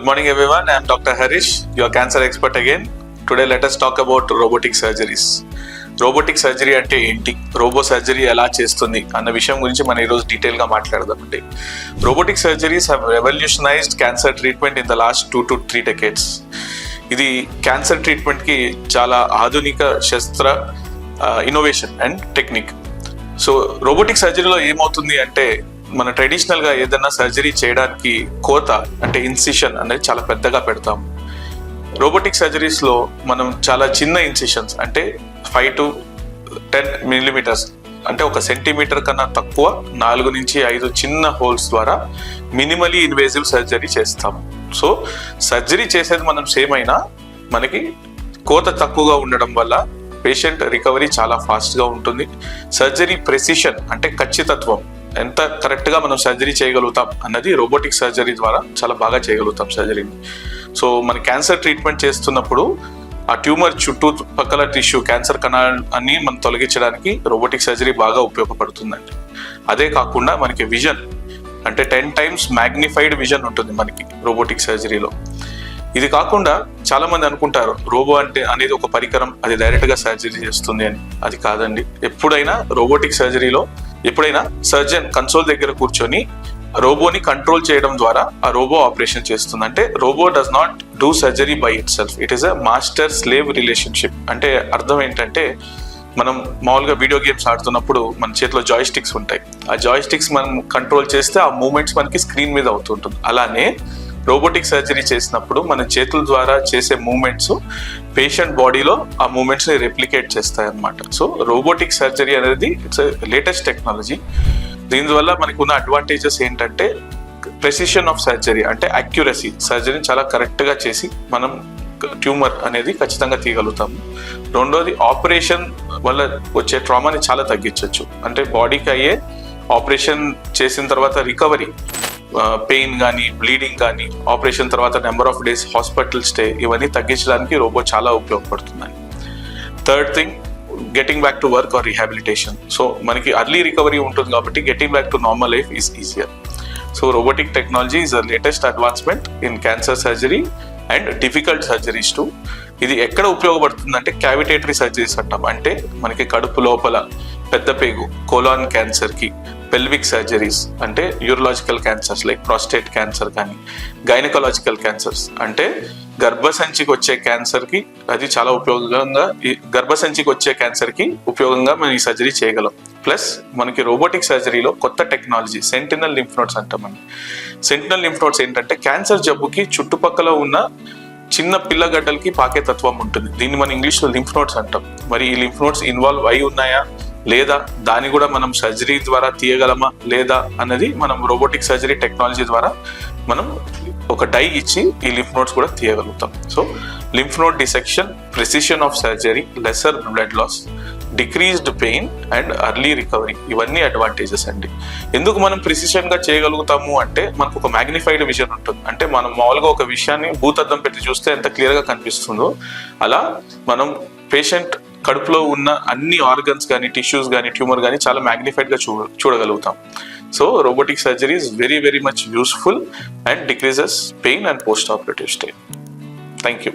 morning everyone, I am Dr. Harish, your cancer expert again. Today let us talk about robotic surgeries. Robotic surgery అంటే ఏంటి, robo surgery ఎలా చేస్తుంది అన్న విషయం గురించి మనం ఈరోజు డీటెయిల్గా మాట్లాడదామండి. Robotic surgeries have revolutionized cancer treatment in the last 2 to 3 decades. ఇది క్యాన్సర్ ట్రీట్మెంట్కి చాలా ఆధునిక శస్త్ర innovation and technique. So robotic సర్జరీలో ఏమవుతుంది అంటే, మన ట్రెడిషనల్గా ఏదైనా సర్జరీ చేయడానికి కోత అంటే ఇన్సిషన్ అనేది చాలా పెద్దగా పెడతాము. రోబోటిక్ సర్జరీస్లో మనం చాలా చిన్న ఇన్సిషన్స్ అంటే 5 to 10 millimeters అంటే 1 సెంటీమీటర్ కన్నా తక్కువ 4 నుంచి 5 చిన్న హోల్స్ ద్వారా మినిమలీ ఇన్వేజివ్ సర్జరీ చేస్తాము. సో సర్జరీ చేసేది మనం సేమ్ అయినా మనకి కోత తక్కువగా ఉండడం వల్ల పేషెంట్ రికవరీ చాలా ఫాస్ట్గా ఉంటుంది. సర్జరీ ప్రెసిషన్ అంటే ఖచ్చితత్వం, ఎంత కరెక్ట్గా మనం సర్జరీ చేయగలుగుతాం అన్నది రోబోటిక్ సర్జరీ ద్వారా చాలా బాగా చేయగలుగుతాం సర్జరీని. సో మన క్యాన్సర్ ట్రీట్మెంట్ చేస్తున్నప్పుడు ఆ ట్యూమర్ చుట్టూ పక్కల టిష్యూ క్యాన్సర్ కణాన్ని మనం తొలగించడానికి రోబోటిక్ సర్జరీ బాగా ఉపయోగపడుతుందండి. అదే కాకుండా మనకి విజన్ అంటే 10 times మ్యాగ్నిఫైడ్ విజన్ ఉంటుంది మనకి రోబోటిక్ సర్జరీలో. ఇది కాకుండా చాలా మంది అనుకుంటారు రోబో అంటే అనేది ఒక పరికరం, అది డైరెక్ట్ గా సర్జరీ చేస్తుంది అని. అది కాదండి. ఎప్పుడైనా రోబోటిక్ సర్జరీలో సర్జన్ కన్సోల్ దగ్గర కూర్చొని రోబోని కంట్రోల్ చేయడం ద్వారా ఆ రోబో ఆపరేషన్ చేస్తుంది. అంటే robo does not do surgery by itself, it is a master slave relationship. అంటే అర్థం ఏంటంటే, మనం మామూలుగా వీడియో గేమ్స్ ఆడుతున్నప్పుడు మన చేతిలో జాయ్ స్టిక్స్ ఉంటాయి. ఆ జాయ్ స్టిక్స్ మనం కంట్రోల్ చేస్తే ఆ మూమెంట్స్ మనకి స్క్రీన్ మీద అవుతుంటుంది. అలానే రోబోటిక్ సర్జరీ చేసినప్పుడు మన చేతుల ద్వారా చేసే మూమెంట్స్ పేషెంట్ బాడీలో ఆ మూమెంట్స్ని రెప్లికేట్ చేస్తాయి అన్నమాట. సో రోబోటిక్ సర్జరీ అనేది ఇట్స్ లేటెస్ట్ టెక్నాలజీ. దీనివల్ల మనకు ఉన్న అడ్వాంటేజెస్ ఏంటంటే, ప్రెసిషన్ ఆఫ్ సర్జరీ అంటే అక్యురసీ, సర్జరీని చాలా కరెక్ట్గా చేసి మనం ట్యూమర్ అనేది ఖచ్చితంగా తీయగలుగుతాము. రెండోది ఆపరేషన్ వల్ల వచ్చే ట్రామాని చాలా తగ్గించవచ్చు. అంటే బాడీకి అయ్యే ఆపరేషన్ చేసిన తర్వాత రికవరీ, పెయిన్ కానీ బ్లీడింగ్ కానీ, ఆపరేషన్ తర్వాత number of days hospital stay, ఇవన్నీ తగ్గించడానికి రోబో చాలా ఉపయోగపడుతుందండి. Third thing, getting back to work or rehabilitation. So మనకి అర్లీ రికవరీ ఉంటుంది కాబట్టి getting back to normal life is easier. So robotic technology is the latest advancement in cancer surgery and difficult surgeries to. ఇది ఎక్కడ ఉపయోగపడుతుందంటే క్యావిటేటరీ surgeries అంటాం. అంటే మనకి కడుపు లోపల పెద్ద పేగు కోలాన్ క్యాన్సర్కి, పెల్విక్ సర్జరీస్ అంటే urological cancers like prostate cancer కానీ, గైనకాలజికల్ క్యాన్సర్స్ అంటే గర్భసంచికి వచ్చే క్యాన్సర్కి అది చాలా ఉపయోగంగా, గర్భసంచికి వచ్చే క్యాన్సర్కి ఉపయోగంగా మనం ఈ సర్జరీ చేయగలం. ప్లస్ మనకి రోబోటిక్ సర్జరీలో కొత్త టెక్నాలజీ సెంటినల్ లింఫ్ నోడ్స్ అంటామండి. సెంటినల్ లింఫ్ నోడ్స్ ఏంటంటే క్యాన్సర్ జబ్బుకి చుట్టుపక్కల ఉన్న చిన్న పిల్లగడ్డలకి పాకే తత్వం ఉంటుంది. దీన్ని మనం ఇంగ్లీష్లో లింఫ్ నోడ్స్ అంటాం. మరి ఈ లింఫ్ నోడ్స్ ఇన్వాల్వ్ అయి ఉన్నాయా లేదా, దాన్ని కూడా మనం సర్జరీ ద్వారా తీయగలమా లేదా అన్నది మనం రోబోటిక్ సర్జరీ టెక్నాలజీ ద్వారా మనం ఒక డై ఇచ్చి ఈ లింఫ్ నోడ్స్ కూడా తీయగలుగుతాం. So lymph node dissection, precision of surgery, lesser blood loss, decreased pain and early recovery, ఇవన్నీ అడ్వాంటేజెస్ అండి. ఎందుకు మనం ప్రిసిషన్గా చేయగలుగుతాము అంటే, మనకు ఒక మ్యాగ్నిఫైడ్ విజన్ ఉంటుంది. అంటే మనం మామూలుగా ఒక విషయాన్ని భూతద్దం పెట్టి చూస్తే ఎంత క్లియర్గా కనిపిస్తుందో, అలా మనం పేషెంట్ కడుపులో ఉన్న అన్ని ఆర్గన్స్ కానీ, టిష్యూస్ కానీ, ట్యూమర్ కానీ చాలా మ్యాగ్నిఫైడ్గా చూడగలుగుతాం. So robotic surgery is very much useful and decreases pain and post-operative stay. Thank you.